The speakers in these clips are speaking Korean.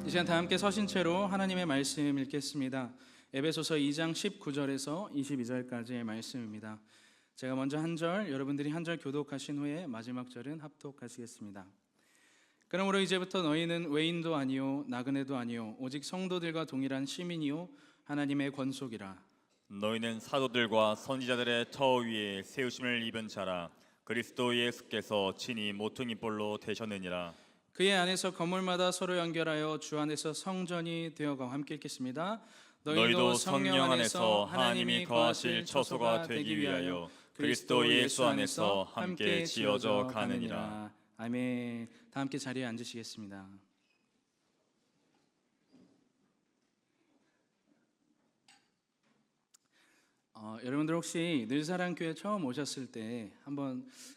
이 시간 다 함께 서신 채로 하나님의 말씀 읽겠습니다. 에베소서 2장 19절에서 22절까지의 말씀입니다. 제가 먼저 한 절, 여러분들이 한 절 교독하신 후에 마지막 절은 합독하시겠습니다. 그러므로 이제부터 너희는 외인도 아니요 나그네도 아니요 오직 성도들과 동일한 시민이요 하나님의 권속이라. 너희는 사도들과 선지자들의 터 위에 세우심을 입은 자라. 그리스도 예수께서 친히 모퉁이볼로 되셨느니라. 그의 안에서 건물마다 서로 연결하여 주 안에서 성전이 되어가고. 함께 읽겠습니다. 너희도 성령 안에서 하나님이 거하실 처소가 되기 위하여 그리스도 예수 안에서 함께 지어져 가느니라. 아멘. 다 함께 자리에 앉으시겠습니다. 여러분들 혹시 늘사랑교회 처음 오셨을 때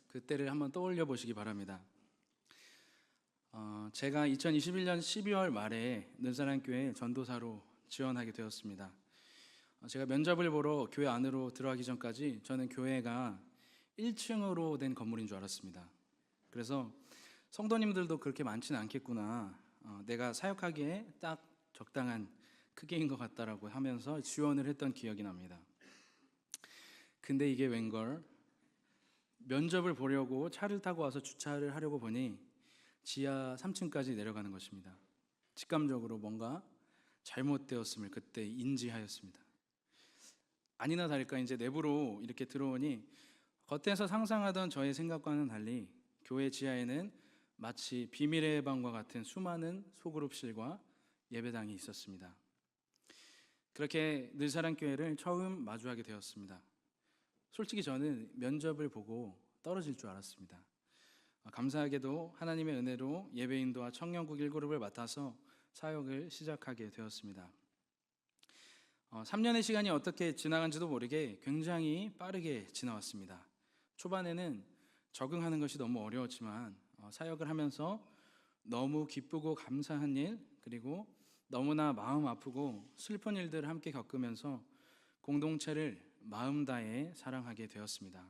그때를 한번 떠올려 보시기 바랍니다. 제가 2021년 12월 말에 늘사랑교회 전도사로 지원하게 되었습니다. 제가 면접을 보러 교회 안으로 들어가기 전까지 저는 교회가 1층으로 된 건물인 줄 알았습니다. 그래서 성도님들도 그렇게 많지는 않겠구나, 내가 사역하기에 딱 적당한 크기인 것 같다라고 하면서 지원을 했던 기억이 납니다. 근데 이게 웬걸, 면접을 보려고 차를 타고 와서 주차를 하려고 보니 지하 3층까지 내려가는 것입니다. 직감적으로 뭔가 잘못되었음을 그때 인지하였습니다. 아니나 다를까 이제 내부로 이렇게 들어오니 겉에서 상상하던 저의 생각과는 달리 교회 지하에는 마치 비밀의 방과 같은 수많은 소그룹실과 예배당이 있었습니다. 그렇게 늘사랑교회를 처음 마주하게 되었습니다. 솔직히 저는 면접을 보고 떨어질 줄 알았습니다. 감사하게도 하나님의 은혜로 예배인도와 청년국 1그룹을 맡아서 사역을 시작하게 되었습니다. 3년의 시간이 어떻게 지나간지도 모르게 굉장히 빠르게 지나왔습니다. 초반에는 적응하는 것이 너무 어려웠지만 사역을 하면서 너무 기쁘고 감사한 일, 그리고 너무나 마음 아프고 슬픈 일들을 함께 겪으면서 공동체를 마음 다해 사랑하게 되었습니다.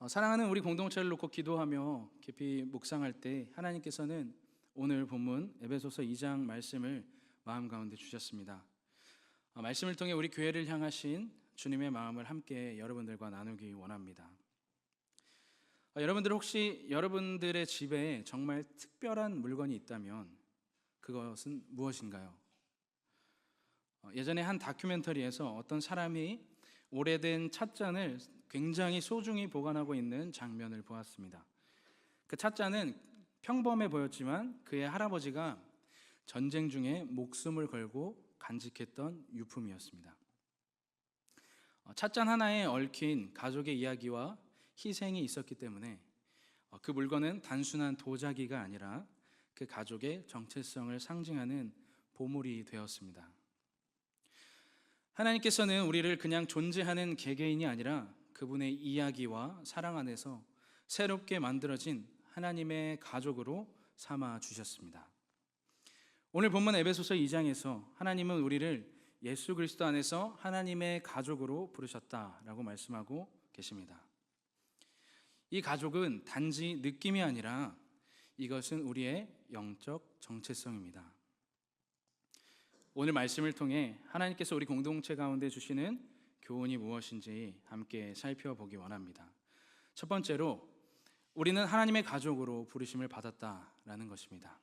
사랑하는 우리 공동체를 놓고 기도하며 깊이 묵상할 때 하나님께서는 오늘 본문 에베소서 2장 말씀을 마음 가운데 주셨습니다. 말씀을 통해 우리 교회를 향하신 주님의 마음을 함께 여러분들과 나누기 원합니다. 여러분들 혹시 여러분들의 집에 정말 특별한 물건이 있다면 그것은 무엇인가요? 예전에 한 다큐멘터리에서 어떤 사람이 오래된 찻잔을 굉장히 소중히 보관하고 있는 장면을 보았습니다. 그 찻잔은 평범해 보였지만 그의 할아버지가 전쟁 중에 목숨을 걸고 간직했던 유품이었습니다. 찻잔 하나에 얽힌 가족의 이야기와 희생이 있었기 때문에 그 물건은 단순한 도자기가 아니라 그 가족의 정체성을 상징하는 보물이 되었습니다. 하나님께서는 우리를 그냥 존재하는 개개인이 아니라 그분의 이야기와 사랑 안에서 새롭게 만들어진 하나님의 가족으로 삼아 주셨습니다. 오늘 본문 에베소서 2장에서 하나님은 우리를 예수 그리스도 안에서 하나님의 가족으로 부르셨다라고 말씀하고 계십니다. 이 가족은 단지 느낌이 아니라 이것은 우리의 영적 정체성입니다. 오늘 말씀을 통해 하나님께서 우리 공동체 가운데 주시는 교훈이 무엇인지 함께 살펴보기 원합니다. 첫 번째로 우리는 하나님의 가족으로 부르심을 받았다라는 것입니다.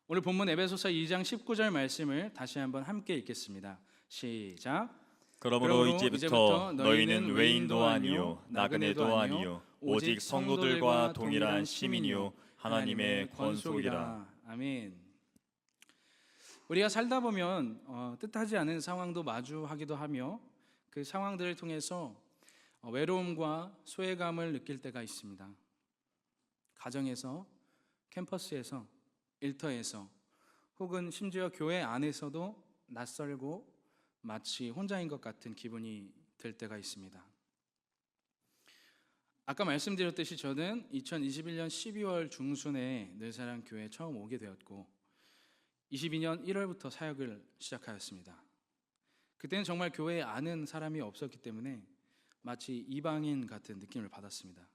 오늘 본문 에베소서 2장 19절 말씀을 다시 한번 함께 읽겠습니다. 시작. 그러므로 이제부터 너희는 외인도 아니요 나그네도 아니요 오직 성도들과 동일한 시민이요 하나님의 권속이라. 아멘. 우리가 살다 보면 뜻하지 않은 상황도 마주하기도 하며 그 상황들을 통해서 외로움과 소외감을 느낄 때가 있습니다. 가정에서, 캠퍼스에서, 일터에서, 혹은 심지어 교회 안에서도 낯설고 마치 혼자인 것 같은 기분이 들 때가 있습니다. 아까 말씀드렸듯이 저는 2021년 12월 중순에 늘사랑교회에 처음 오게 되었고 22년 1월부터 사역을 시작하였습니다. 그때는 정말 교회에 아는 사람이 없었기 때문에 마치 이방인 같은 느낌을 받았습니다.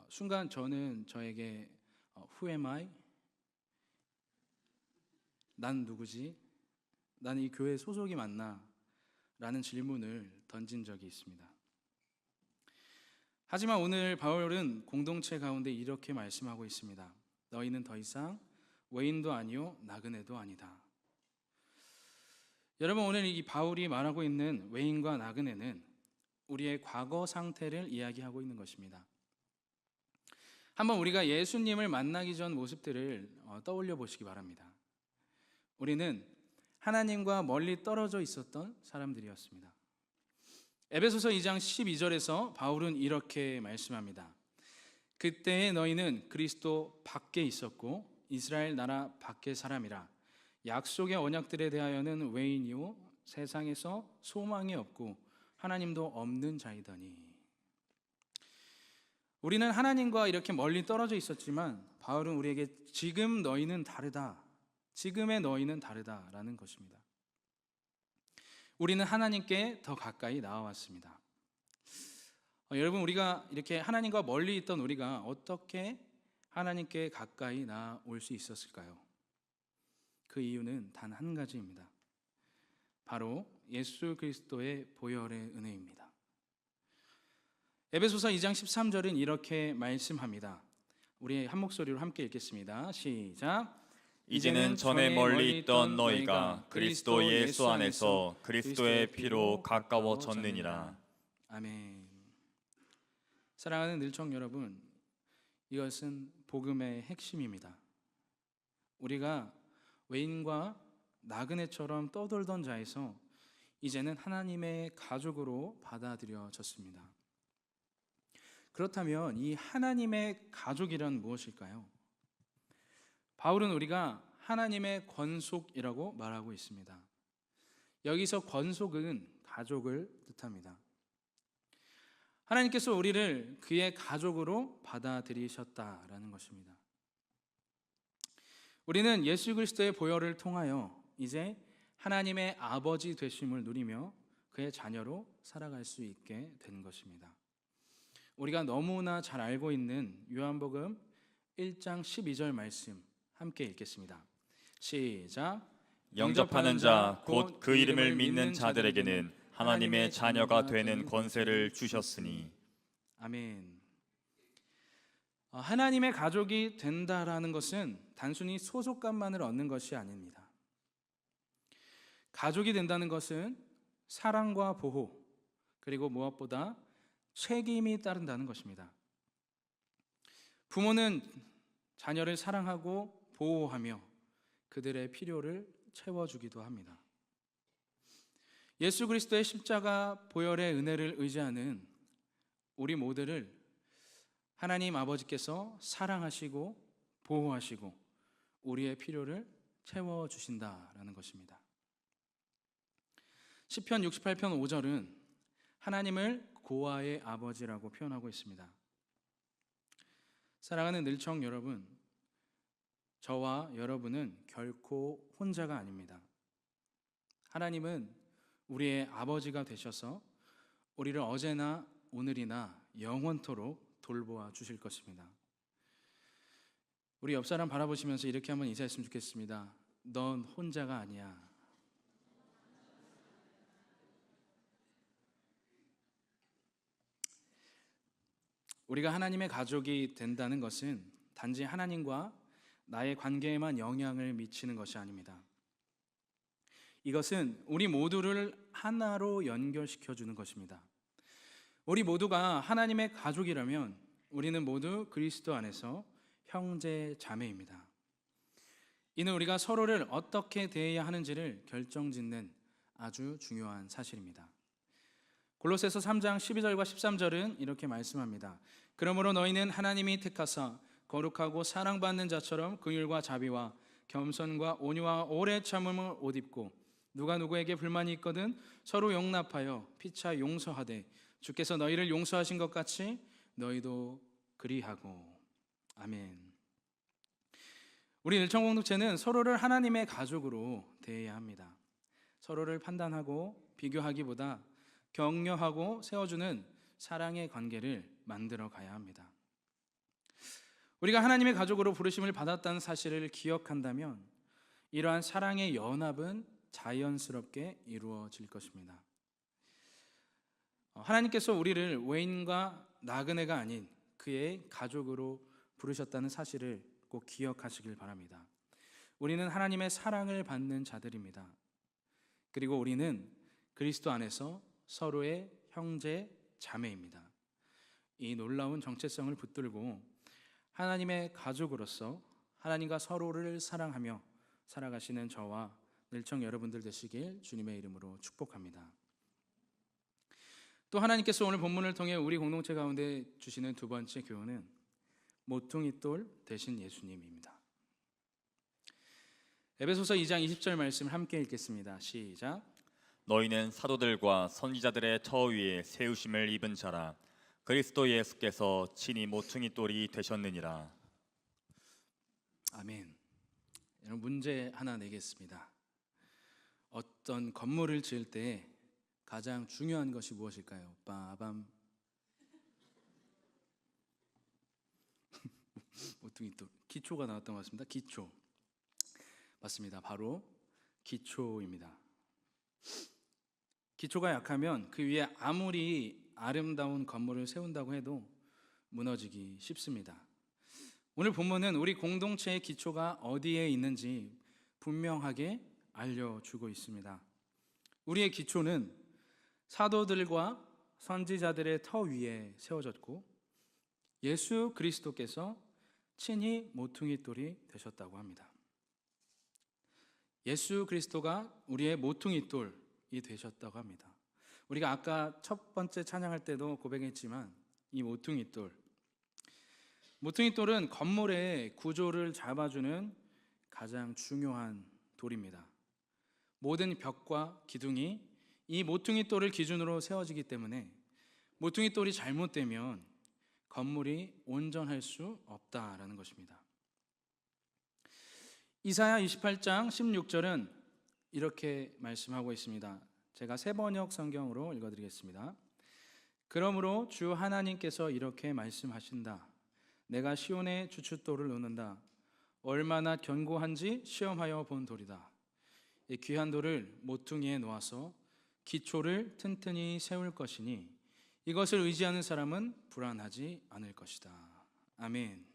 순간 저는 저에게 Who am I? 난 누구지? 나는 이 교회 소속이 맞나? 라는 질문을 던진 적이 있습니다. 하지만 오늘 바울은 공동체 가운데 이렇게 말씀하고 있습니다. 너희는 더 이상 외인도 아니요 나그네도 아니다. 여러분, 오늘 이 바울이 말하고 있는 외인과 나그네는 우리의 과거 상태를 이야기하고 있는 것입니다. 한번 우리가 예수님을 만나기 전 모습들을 떠올려 보시기 바랍니다. 우리는 하나님과 멀리 떨어져 있었던 사람들이었습니다. 에베소서 2장 12절에서 바울은 이렇게 말씀합니다. 그때의 너희는 그리스도 밖에 있었고 이스라엘 나라 밖의 사람이라. 약속의 언약들에 대하여는 외인이요 세상에서 소망이 없고 하나님도 없는 자이더니. 우리는 하나님과 이렇게 멀리 떨어져 있었지만 바울은 우리에게 지금 너희는 다르다, 지금의 너희는 다르다라는 것입니다. 우리는 하나님께 더 가까이 나아왔습니다. 여러분, 우리가 이렇게 하나님과 멀리 있던 우리가 어떻게 하나님께 가까이 나아올 수 있었을까요? 그 이유는 단 한 가지입니다. 바로 예수 그리스도의 보혈의 은혜입니다. 에베소서 2장 13절은 이렇게 말씀합니다. 우리 한 목소리로 함께 읽겠습니다. 시작. 이제는 전에 멀리 있던 너희가 그리스도 예수 안에서 그리스도의 피로 가까워졌느니라. 아멘. 사랑하는 늘청 여러분, 이것은 복음의 핵심입니다. 우리가 외인과 나그네처럼 떠돌던 자에서 이제는 하나님의 가족으로 받아들여졌습니다. 그렇다면 이 하나님의 가족이란 무엇일까요? 바울은 우리가 하나님의 권속이라고 말하고 있습니다. 여기서 권속은 가족을 뜻합니다. 하나님께서 우리를 그의 가족으로 받아들이셨다라는 것입니다. 우리는 예수 그리스도의 보혈을 통하여 이제 하나님의 아버지 되심을 누리며 그의 자녀로 살아갈 수 있게 된 것입니다. 우리가 너무나 잘 알고 있는 요한복음 1장 12절 말씀 함께 읽겠습니다. 시작. 영접하는 자 곧 그 이름을 믿는 자들에게는 하나님의 자녀가 되는 권세를 주셨으니. 아멘. 하나님의 가족이 된다라는 것은 단순히 소속감만을 얻는 것이 아닙니다. 가족이 된다는 것은 사랑과 보호, 그리고 무엇보다 책임이 따른다는 것입니다. 부모는 자녀를 사랑하고 보호하며 그들의 필요를 채워주기도 합니다. 예수 그리스도의 십자가 보혈의 은혜를 의지하는 우리 모두를 하나님 아버지께서 사랑하시고 보호하시고 우리의 필요를 채워주신다라는 것입니다. 시편 68편 5절은 하나님을 고아의 아버지라고 표현하고 있습니다. 사랑하는 늘청 여러분, 저와 여러분은 결코 혼자가 아닙니다. 하나님은 우리의 아버지가 되셔서 우리를 어제나 오늘이나 영원토록 돌보아 주실 것입니다. 우리 옆 사람 바라보시면서 이렇게 한번 인사했으면 좋겠습니다. 넌 혼자가 아니야. 우리가 하나님의 가족이 된다는 것은 단지 하나님과 나의 관계에만 영향을 미치는 것이 아닙니다. 이것은 우리 모두를 하나로 연결시켜 주는 것입니다. 우리 모두가 하나님의 가족이라면 우리는 모두 그리스도 안에서 형제 자매입니다. 이는 우리가 서로를 어떻게 대해야 하는지를 결정짓는 아주 중요한 사실입니다. 골로새서 3장 12절과 13절은 이렇게 말씀합니다. 그러므로 너희는 하나님이 택하사 거룩하고 사랑받는 자처럼 긍휼과 자비와 겸손과 온유와 오래 참음을 옷 입고 누가 누구에게 불만이 있거든 서로 용납하여 피차 용서하되 주께서 너희를 용서하신 것 같이 너희도 그리하고. 아멘. 우리 일천공동체는 서로를 하나님의 가족으로 대해야 합니다. 서로를 판단하고 비교하기보다 격려하고 세워주는 사랑의 관계를 만들어 가야 합니다. 우리가 하나님의 가족으로 부르심을 받았다는 사실을 기억한다면 이러한 사랑의 연합은 자연스럽게 이루어질 것입니다. 하나님께서 우리를 외인과 나그네가 아닌 그의 가족으로 부르셨다는 사실을 꼭 기억하시길 바랍니다. 우리는 하나님의 사랑을 받는 자들입니다. 그리고 우리는 그리스도 안에서 서로의 형제, 자매입니다. 이 놀라운 정체성을 붙들고 하나님의 가족으로서 하나님과 서로를 사랑하며 살아가시는 저와 늘청 여러분들 되시길 주님의 이름으로 축복합니다. 또 하나님께서 오늘 본문을 통해 우리 공동체 가운데 주시는 두 번째 교훈은 모퉁이 돌 대신 예수님입니다. 에베소서 2장 20절 말씀을 함께 읽겠습니다. 시작. 너희는 사도들과 선지자들의 터 위에 세우심을 입은 자라. 그리스도 예수께서 친히 모퉁이 돌이 되셨느니라. 아멘. 여러분, 문제 하나 내겠습니다. 어떤 건물을 지을 때 가장 중요한 것이 무엇일까요? 빠밤. 모퉁이 돌. 기초가 나왔던 것 같습니다. 기초. 맞습니다. 바로 기초입니다. 기초가 약하면 그 위에 아무리 아름다운 건물을 세운다고 해도 무너지기 쉽습니다. 오늘 본문은 우리 공동체의 기초가 어디에 있는지 분명하게 알려주고 있습니다. 우리의 기초는 사도들과 선지자들의 터 위에 세워졌고 예수 그리스도께서 친히 모퉁이 돌이 되셨다고 합니다. 예수 그리스도가 우리의 모퉁이 돌이 되셨다고 합니다. 우리가 아까 첫 번째 찬양할 때도 고백했지만 이 모퉁이 돌은 건물의 구조를 잡아주는 가장 중요한 돌입니다. 모든 벽과 기둥이 이 모퉁이 돌을 기준으로 세워지기 때문에 모퉁이 돌이 잘못되면 건물이 온전할 수 없다라는 것입니다. 이사야 28장 16절은 이렇게 말씀하고 있습니다. 제가 새번역 성경으로 읽어드리겠습니다. 그러므로 주 하나님께서 이렇게 말씀하신다. 내가 시온의 주춧돌을 놓는다. 얼마나 견고한지 시험하여 본 돌이다. 이 귀한 돌을 모퉁이에 놓아서 기초를 튼튼히 세울 것이니 이것을 의지하는 사람은 불안하지 않을 것이다. 아멘.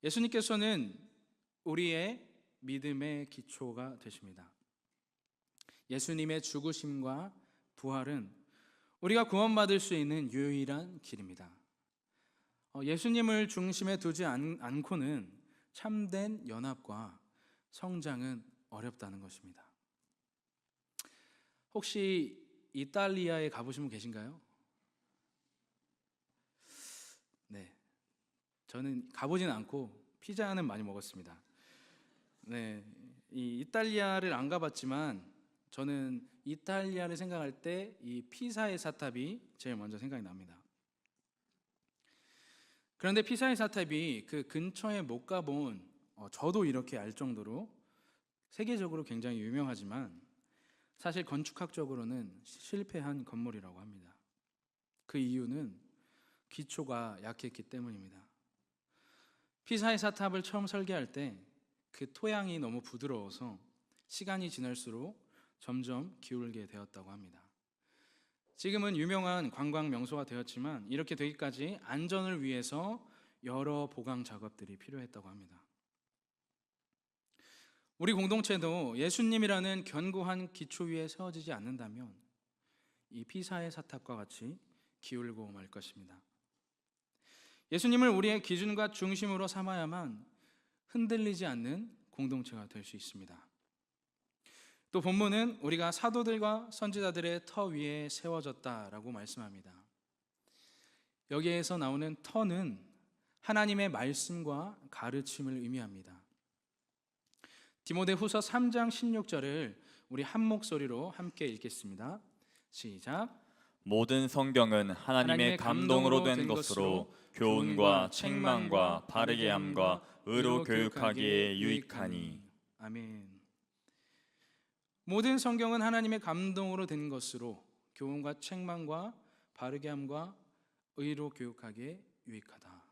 예수님께서는 우리의 믿음의 기초가 되십니다. 예수님의 죽으심과 부활은 우리가 구원받을 수 있는 유일한 길입니다. 예수님을 중심에 두지 않고는 참된 연합과 성장은 어렵다는 것입니다. 혹시 이탈리아에 가보신 분 계신가요? 네, 저는 가보진 않고 피자는 많이 먹었습니다. 네, 이 이탈리아를 안 가봤지만 저는 이탈리아를 생각할 때 이 피사의 사탑이 제일 먼저 생각이 납니다. 그런데 피사의 사탑이 그 근처에 못 가본 저도 이렇게 알 정도로 세계적으로 굉장히 유명하지만 사실 건축학적으로는 실패한 건물이라고 합니다. 그 이유는 기초가 약했기 때문입니다. 피사의 사탑을 처음 설계할 때 그 토양이 너무 부드러워서 시간이 지날수록 점점 기울게 되었다고 합니다. 지금은 유명한 관광 명소가 되었지만 이렇게 되기까지 안전을 위해서 여러 보강 작업들이 필요했다고 합니다. 우리 공동체도 예수님이라는 견고한 기초 위에 세워지지 않는다면 이 피사의 사탑과 같이 기울고 말 것입니다. 예수님을 우리의 기준과 중심으로 삼아야만 흔들리지 않는 공동체가 될 수 있습니다. 또 본문은 우리가 사도들과 선지자들의 터 위에 세워졌다라고 말씀합니다. 여기에서 나오는 터는 하나님의 말씀과 가르침을 의미합니다. 디모데후서 3장 16절을 우리 한 목소리로 함께 읽겠습니다. 시작. 모든 성경은 하나님의 감동으로 된 것으로 교훈과 책망과 바르게 함과 의로 교육하기에 유익하니. 아멘. 모든 성경은 하나님의 감동으로 된 것으로 교훈과 책망과 바르게 함과 의로 교육하기에 유익하다.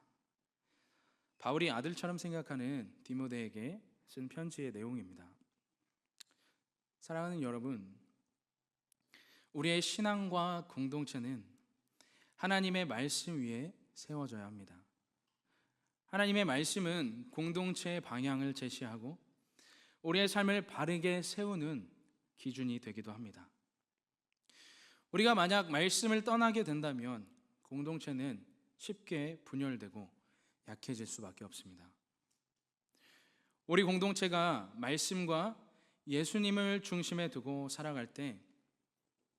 바울이 아들처럼 생각하는 디모데에게 쓴 편지의 내용입니다. 사랑하는 여러분, 우리의 신앙과 공동체는 하나님의 말씀 위에 세워져야 합니다. 하나님의 말씀은 공동체의 방향을 제시하고 우리의 삶을 바르게 세우는 기준이 되기도 합니다. 우리가 만약 말씀을 떠나게 된다면 공동체는 쉽게 분열되고 약해질 수밖에 없습니다. 우리 공동체가 말씀과 예수님을 중심에 두고 살아갈 때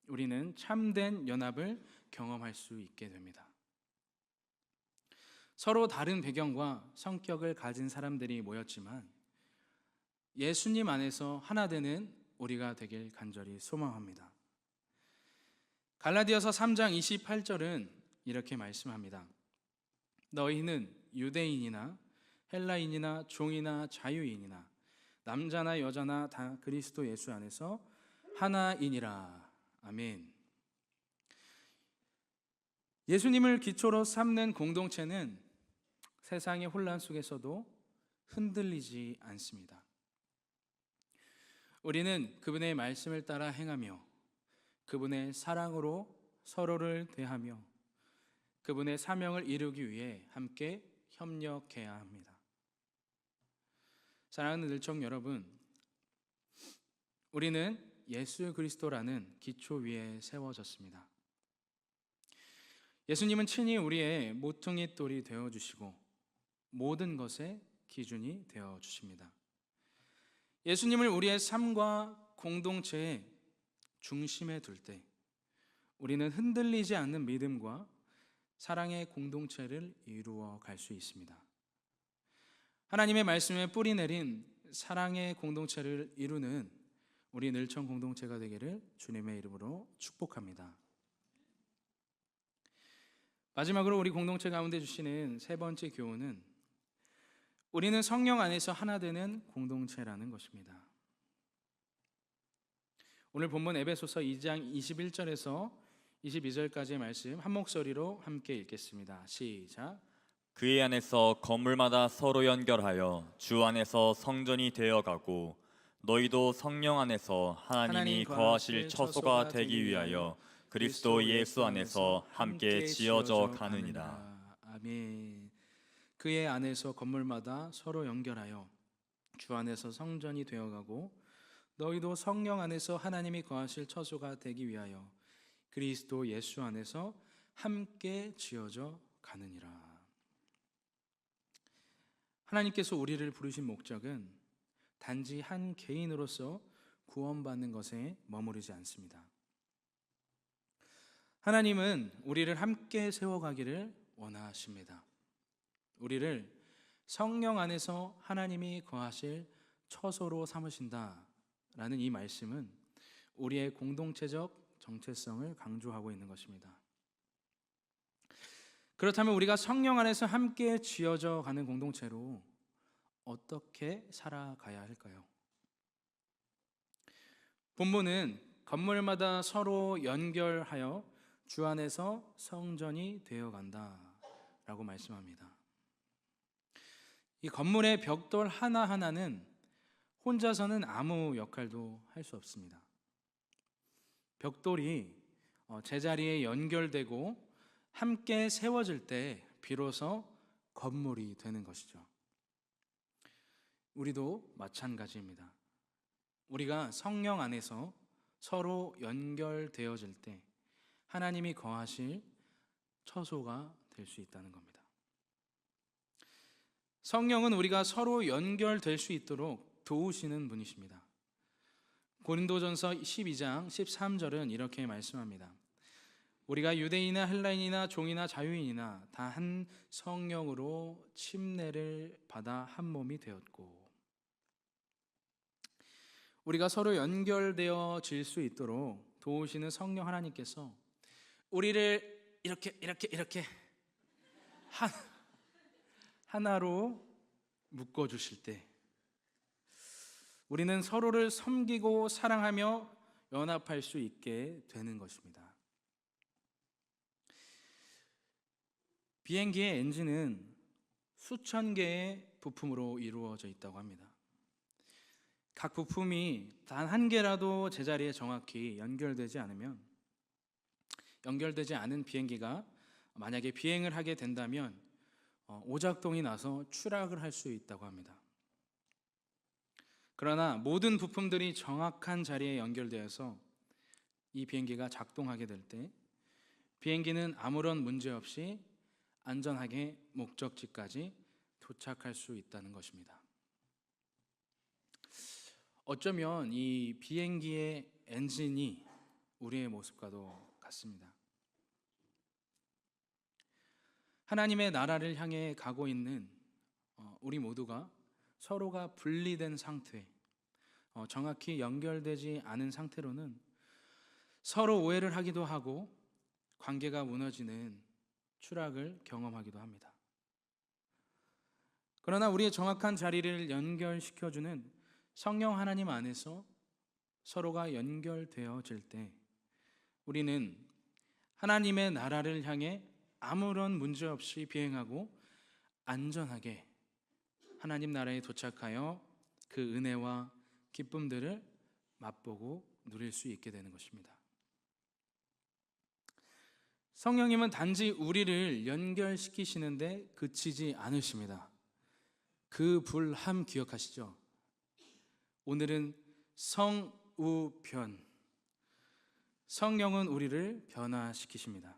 우리는 참된 연합을 경험할 수 있게 됩니다. 서로 다른 배경과 성격을 가진 사람들이 모였지만 예수님 안에서 하나 되는 우리가 되길 간절히 소망합니다. 갈라디아서 3장 28절은 이렇게 말씀합니다. 너희는 유대인이나 헬라인이나 종이나 자유인이나 남자나 여자나 다 그리스도 예수 안에서 하나이니라. 아멘. 예수님을 기초로 삼는 공동체는 세상의 혼란 속에서도 흔들리지 않습니다. 우리는 그분의 말씀을 따라 행하며 그분의 사랑으로 서로를 대하며 그분의 사명을 이루기 위해 함께 협력해야 합니다. 사랑하는 늘청 여러분, 우리는 예수 그리스도라는 기초 위에 세워졌습니다. 예수님은 친히 우리의 모퉁이 돌이 되어주시고 모든 것의 기준이 되어주십니다. 예수님을 우리의 삶과 공동체의 중심에 둘 때 우리는 흔들리지 않는 믿음과 사랑의 공동체를 이루어 갈 수 있습니다. 하나님의 말씀에 뿌리 내린 사랑의 공동체를 이루는 우리 늘청 공동체가 되기를 주님의 이름으로 축복합니다. 마지막으로 우리 공동체 가운데 주시는 세 번째 교훈은 우리는 성령 안에서 하나 되는 공동체라는 것입니다. 오늘 본문 에베소서 2장 21절에서 22절까지의 말씀 한 목소리로 함께 읽겠습니다. 시작. 그의 안에서 건물마다 서로 연결하여 주 안에서 성전이 되어가고 너희도 성령 안에서 하나님이 거하실 처소가 되기 위하여 그리스도 예수 안에서 함께 지어져 가느니라. 아멘. 그의 안에서 건물마다 서로 연결하여 주 안에서 성전이 되어가고 너희도 성령 안에서 하나님이 거하실 처소가 되기 위하여 그리스도 예수 안에서 함께 지어져 가느니라. 하나님께서 우리를 부르신 목적은 단지 한 개인으로서 구원받는 것에 머무르지 않습니다. 하나님은 우리를 함께 세워가기를 원하십니다. 우리를 성령 안에서 하나님이 거하실 처소로 삼으신다라는 이 말씀은 우리의 공동체적 정체성을 강조하고 있는 것입니다. 그렇다면 우리가 성령 안에서 함께 지어져 가는 공동체로 어떻게 살아가야 할까요? 본문은 건물마다 서로 연결하여 주 안에서 성전이 되어간다라고 말씀합니다. 이 건물의 벽돌 하나하나는 혼자서는 아무 역할도 할 수 없습니다. 벽돌이 제자리에 연결되고 함께 세워질 때 비로소 건물이 되는 것이죠. 우리도 마찬가지입니다. 우리가 성령 안에서 서로 연결되어질 때 하나님이 거하실 처소가 될 수 있다는 겁니다. 성령은 우리가 서로 연결될 수 있도록 도우시는 분이십니다. 고린도전서 12장 13절은 이렇게 말씀합니다. 우리가 유대인이나 헬라인이나 종이나 자유인이나 다 한 성령으로 침례를 받아 한 몸이 되었고, 우리가 서로 연결되어질 수 있도록 도우시는 성령 하나님께서 우리를 이렇게 하나로 묶어 주실 때 우리는 서로를 섬기고 사랑하며 연합할 수 있게 되는 것입니다. 비행기의 엔진은 수천 개의 부품으로 이루어져 있다고 합니다. 각 부품이 단 한 개라도 제자리에 정확히 연결되지 않은 비행기가 만약에 비행을 하게 된다면 오작동이 나서 추락을 할 수 있다고 합니다. 그러나 모든 부품들이 정확한 자리에 연결되어서 이 비행기가 작동하게 될 때 비행기는 아무런 문제 없이 안전하게 목적지까지 도착할 수 있다는 것입니다. 어쩌면 이 비행기의 엔진이 우리의 모습과도 같습니다. 하나님의 나라를 향해 가고 있는 우리 모두가 서로가 분리된 상태, 정확히 연결되지 않은 상태로는 서로 오해를 하기도 하고 관계가 무너지는 추락을 경험하기도 합니다. 그러나 우리의 정확한 자리를 연결시켜주는 성령 하나님 안에서 서로가 연결되어질 때 우리는 하나님의 나라를 향해 아무런 문제 없이 비행하고 안전하게 하나님 나라에 도착하여 그 은혜와 기쁨들을 맛보고 누릴 수 있게 되는 것입니다. 성령님은 단지 우리를 연결시키시는데 그치지 않으십니다. 그 불함 기억하시죠? 오늘은 성우변, 성령은 우리를 변화시키십니다.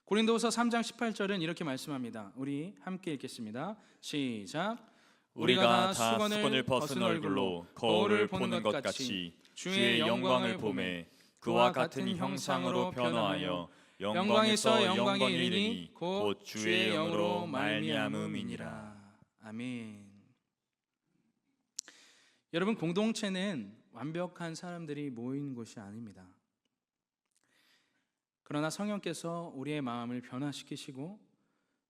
고린도후서 3장 18절은 이렇게 말씀합니다. 우리 함께 읽겠습니다. 시작. 우리가 다 수건을 벗은 얼굴로 거울을 보는 것 같이 주의 영광을 보매 그와 같은 형상으로 변화하여 영광에서 영광에 이르니 곧 주의 영으로 말미암음이니라. 아멘. 여러분, 공동체는 완벽한 사람들이 모인 곳이 아닙니다. 그러나 성령께서 우리의 마음을 변화시키시고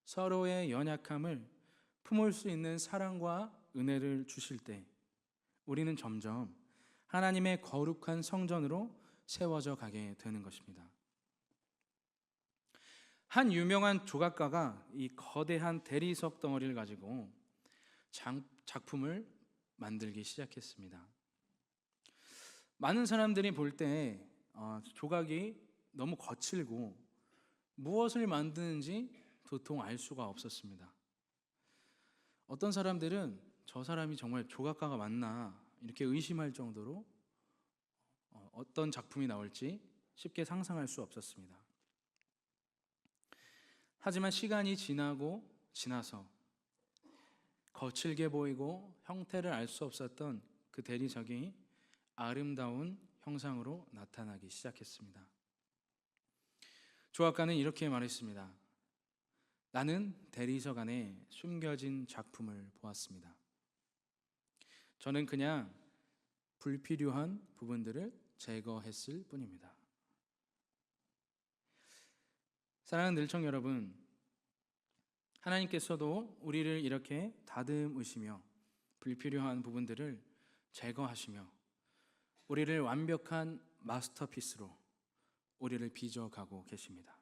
서로의 연약함을 품을 수 있는 사랑과 은혜를 주실 때 우리는 점점 하나님의 거룩한 성전으로 세워져 가게 되는 것입니다. 한 유명한 조각가가 이 거대한 대리석 덩어리를 가지고 작품을 만들기 시작했습니다. 많은 사람들이 볼 때 조각이 너무 거칠고 무엇을 만드는지 도통 알 수가 없었습니다. 어떤 사람들은 저 사람이 정말 조각가가 맞나 이렇게 의심할 정도로 어떤 작품이 나올지 쉽게 상상할 수 없었습니다. 하지만 시간이 지나서 거칠게 보이고 형태를 알 수 없었던 그 대리석이 아름다운 형상으로 나타나기 시작했습니다. 조각가는 이렇게 말했습니다. 나는 대리석 안에 숨겨진 작품을 보았습니다. 저는 그냥 불필요한 부분들을 제거했을 뿐입니다. 사랑하는 늘청 여러분, 하나님께서도 우리를 이렇게 다듬으시며 불필요한 부분들을 제거하시며 우리를 완벽한 마스터피스로 우리를 빚어가고 계십니다.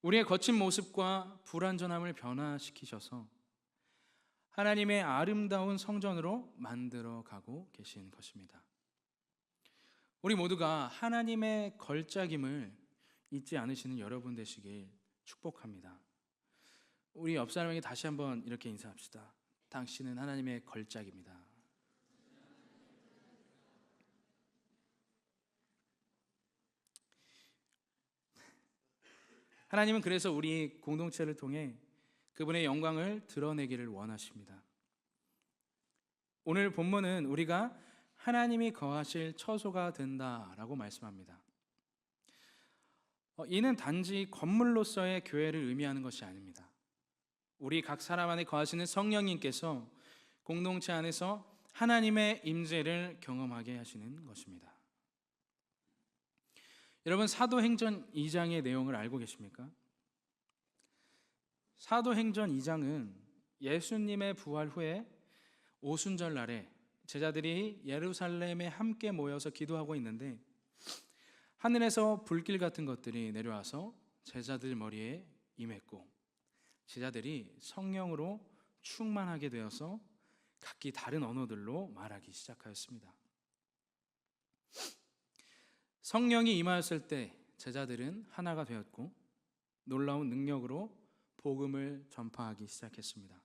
우리의 거친 모습과 불완전함을 변화시키셔서 하나님의 아름다운 성전으로 만들어가고 계신 것입니다. 우리 모두가 하나님의 걸작임을 잊지 않으시는 여러분 되시길 축복합니다. 우리 옆 사람에게 다시 한번 이렇게 인사합시다. 당신은 하나님의 걸작입니다. 하나님은 그래서 우리 공동체를 통해 그분의 영광을 드러내기를 원하십니다. 오늘 본문은 우리가 하나님이 거하실 처소가 된다라고 말씀합니다. 이는 단지 건물로서의 교회를 의미하는 것이 아닙니다. 우리 각 사람 안에 거하시는 성령님께서 공동체 안에서 하나님의 임재를 경험하게 하시는 것입니다. 여러분, 사도행전 2장의 내용을 알고 계십니까? 사도행전 2장은 예수님의 부활 후에 오순절 날에 제자들이 예루살렘에 함께 모여서 기도하고 있는데 하늘에서 불길 같은 것들이 내려와서 제자들 머리에 임했고 제자들이 성령으로 충만하게 되어서 각기 다른 언어들로 말하기 시작하였습니다. 성령이 임하였을 때 제자들은 하나가 되었고 놀라운 능력으로 복음을 전파하기 시작했습니다.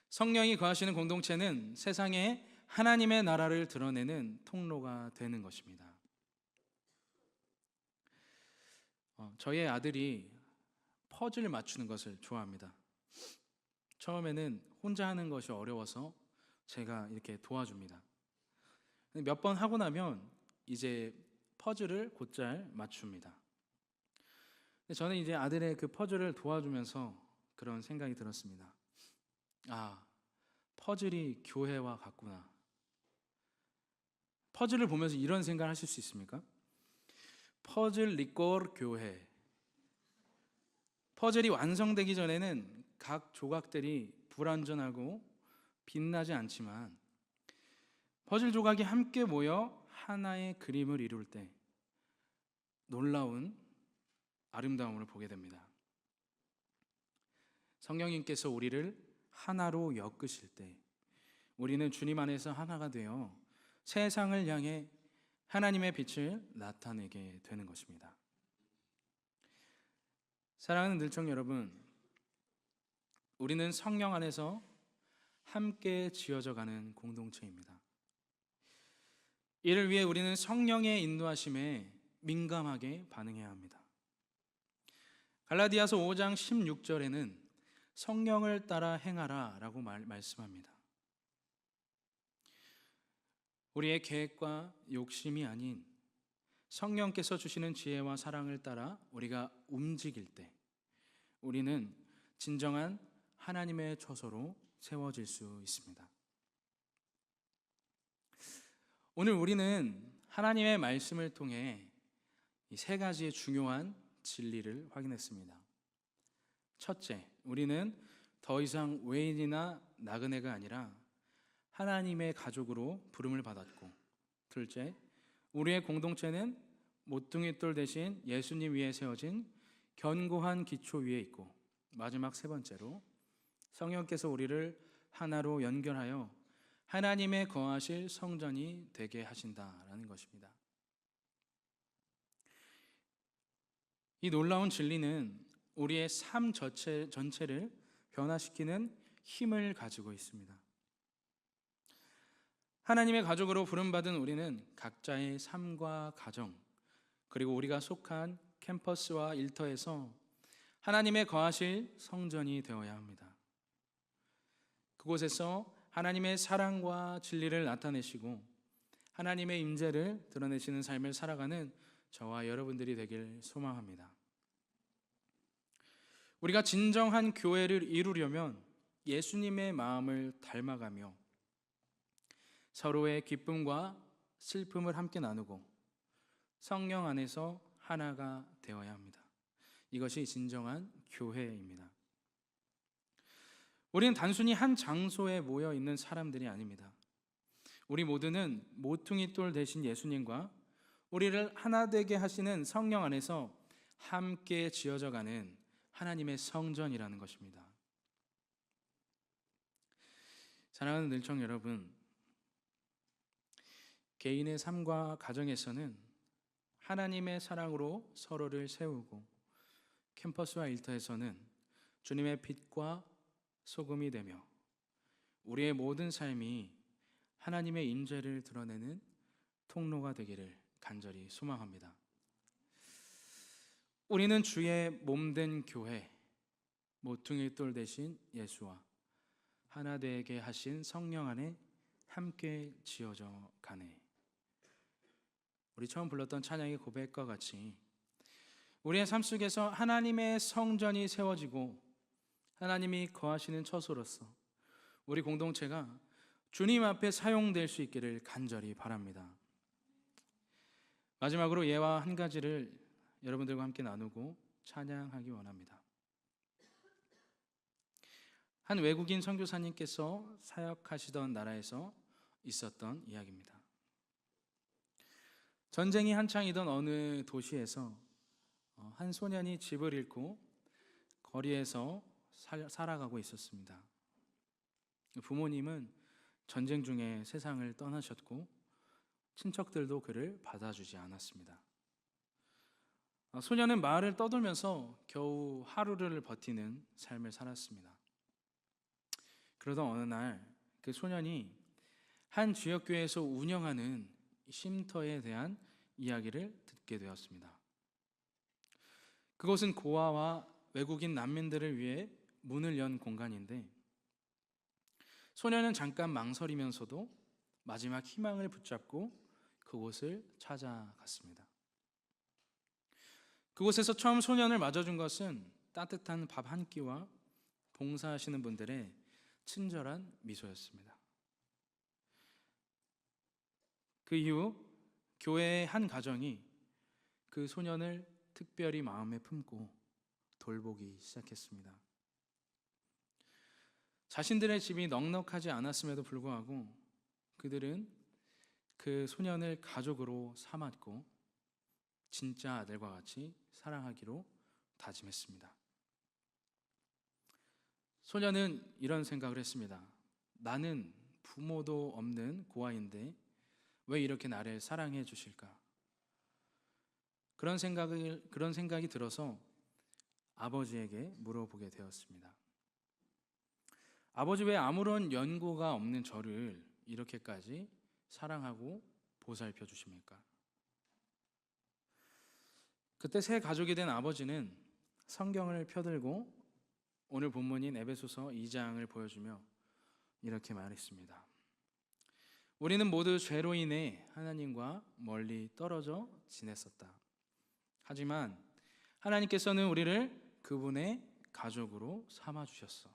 성령이 거하시는 공동체는 세상에 하나님의 나라를 드러내는 통로가 되는 것입니다. 저희 아들이 퍼즐 맞추는 것을 좋아합니다. 처음에는 혼자 하는 것이 어려워서 제가 이렇게 도와줍니다. 몇 번 하고 나면 이제 퍼즐을 곧잘 맞춥니다. 저는 이제 아들의 그 퍼즐을 도와주면서 그런 생각이 들었습니다. 아, 퍼즐이 교회와 같구나. 퍼즐을 보면서 이런 생각을 하실 수 있습니까? 퍼즐 리꼴 교회. 퍼즐이 완성되기 전에는 각 조각들이 불완전하고 빛나지 않지만 퍼즐 조각이 함께 모여 하나의 그림을 이룰 때 놀라운 아름다움을 보게 됩니다. 성령님께서 우리를 하나로 엮으실 때 우리는 주님 안에서 하나가 되어 세상을 향해 하나님의 빛을 나타내게 되는 것입니다. 사랑하는 늘청 여러분, 우리는 성령 안에서 함께 지어져 가는 공동체입니다. 이를 위해 우리는 성령의 인도하심에 민감하게 반응해야 합니다. 갈라디아서 5장 16절에는 성령을 따라 행하라 라고 말씀합니다. 우리의 계획과 욕심이 아닌 성령께서 주시는 지혜와 사랑을 따라 우리가 움직일 때 우리는 진정한 하나님의 처소로 세워질 수 있습니다. 오늘 우리는 하나님의 말씀을 통해 이 세 가지의 중요한 진리를 확인했습니다. 첫째, 우리는 더 이상 외인이나 나그네가 아니라 하나님의 가족으로 부름을 받았고, 둘째, 우리의 공동체는 모퉁이 돌 대신 예수님 위에 세워진 견고한 기초 위에 있고, 마지막 세 번째로 성령께서 우리를 하나로 연결하여 하나님의 거하실 성전이 되게 하신다라는 것입니다. 이 놀라운 진리는 우리의 삶 전체를 변화시키는 힘을 가지고 있습니다. 하나님의 가족으로 부름받은 우리는 각자의 삶과 가정, 그리고 우리가 속한 캠퍼스와 일터에서 하나님의 거하실 성전이 되어야 합니다. 그곳에서 하나님의 사랑과 진리를 나타내시고 하나님의 임재를 드러내시는 삶을 살아가는 저와 여러분들이 되길 소망합니다. 우리가 진정한 교회를 이루려면 예수님의 마음을 닮아가며 서로의 기쁨과 슬픔을 함께 나누고 성령 안에서 하나가 되어야 합니다. 이것이 진정한 교회입니다. 우리는 단순히 한 장소에 모여 있는 사람들이 아닙니다. 우리 모두는 모퉁이 돌 대신 예수님과 우리를 하나 되게 하시는 성령 안에서 함께 지어져 가는 하나님의 성전이라는 것입니다. 사랑하는 늘청 여러분, 개인의 삶과 가정에서는 하나님의 사랑으로 서로를 세우고 캠퍼스와 일터에서는 주님의 빛과 소금이 되며 우리의 모든 삶이 하나님의 임재를 드러내는 통로가 되기를 간절히 소망합니다. 우리는 주의 몸된 교회, 모퉁이 돌 대신 예수와 하나 되게 하신 성령 안에 함께 지어져 가네. 우리 처음 불렀던 찬양의 고백과 같이 우리의 삶 속에서 하나님의 성전이 세워지고 하나님이 거하시는 처소로서 우리 공동체가 주님 앞에 사용될 수 있기를 간절히 바랍니다. 마지막으로 예와 한 가지를 여러분들과 함께 나누고 찬양하기 원합니다. 한 외국인 선교사님께서 사역하시던 나라에서 있었던 이야기입니다. 전쟁이 한창이던 어느 도시에서 한 소년이 집을 잃고 거리에서 살아가고 있었습니다. 부모님은 전쟁 중에 세상을 떠나셨고 친척들도 그를 받아주지 않았습니다. 소년은 마을을 떠돌면서 겨우 하루를 버티는 삶을 살았습니다. 그러던 어느 날 그 소년이 한 지역교회에서 운영하는 쉼터에 대한 이야기를 듣게 되었습니다. 그곳은 고아와 외국인 난민들을 위해 문을 연 공간인데 소년은 잠깐 망설이면서도 마지막 희망을 붙잡고 그곳을 찾아갔습니다. 그곳에서 처음 소년을 맞아준 것은 따뜻한 밥 한 끼와 봉사하시는 분들의 친절한 미소였습니다. 그 이후 교회의 한 가정이 그 소년을 특별히 마음에 품고 돌보기 시작했습니다. 자신들의 집이 넉넉하지 않았음에도 불구하고 그들은 그 소년을 가족으로 삼았고 진짜 아들과 같이 사랑하기로 다짐했습니다. 소년은 이런 생각을 했습니다. 나는 부모도 없는 고아인데 왜 이렇게 나를 사랑해 주실까? 그런 생각이 들어서 아버지에게 물어보게 되었습니다. 아버지, 왜 아무런 연고가 없는 저를 이렇게까지 사랑하고 보살펴 주십니까? 그때 새 가족이 된 아버지는 성경을 펴들고 오늘 본문인 에베소서 2장을 보여주며 이렇게 말했습니다. 우리는 모두 죄로 인해 하나님과 멀리 떨어져 지냈었다. 하지만 하나님께서는 우리를 그분의 가족으로 삼아 주셨어.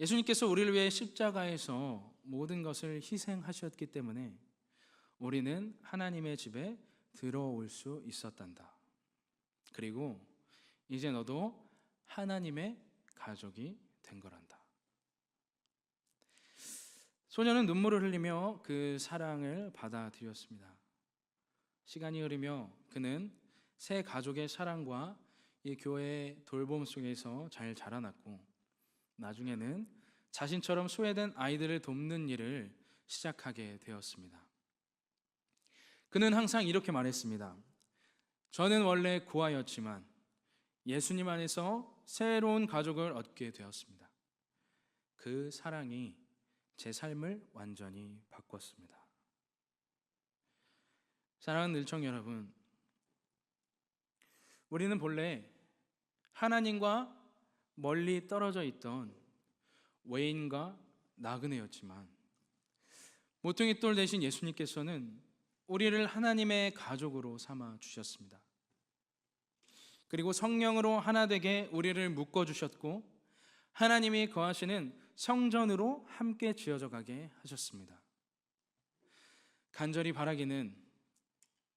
예수님께서 우리를 위해 십자가에서 모든 것을 희생하셨기 때문에 우리는 하나님의 집에 들어올 수 있었단다. 그리고 이제 너도 하나님의 가족이 된 거란다. 소년은 눈물을 흘리며 그 사랑을 받아들였습니다. 시간이 흐르며 그는 새 가족의 사랑과 이 교회의 돌봄 속에서 잘 자라났고 나중에는 자신처럼 소외된 아이들을 돕는 일을 시작하게 되었습니다. 그는 항상 이렇게 말했습니다. 저는 원래 고아였지만 예수님 안에서 새로운 가족을 얻게 되었습니다. 그 사랑이 제 삶을 완전히 바꿨습니다. 사랑하는 늘청 여러분, 우리는 본래 하나님과 멀리 떨어져 있던 외인과 나그네였지만 모퉁이 돌 대신 예수님께서는 우리를 하나님의 가족으로 삼아 주셨습니다. 그리고 성령으로 하나 되게 우리를 묶어 주셨고 하나님이 거하시는 성전으로 함께 지어져 가게 하셨습니다. 간절히 바라기는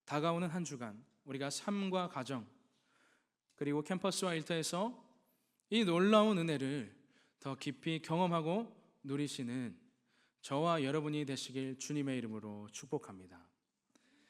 다가오는 한 주간 우리가 삶과 가정 그리고 캠퍼스와 일터에서 이 놀라운 은혜를 더 깊이 경험하고 누리시는 저와 여러분이 되시길 주님의 이름으로 축복합니다.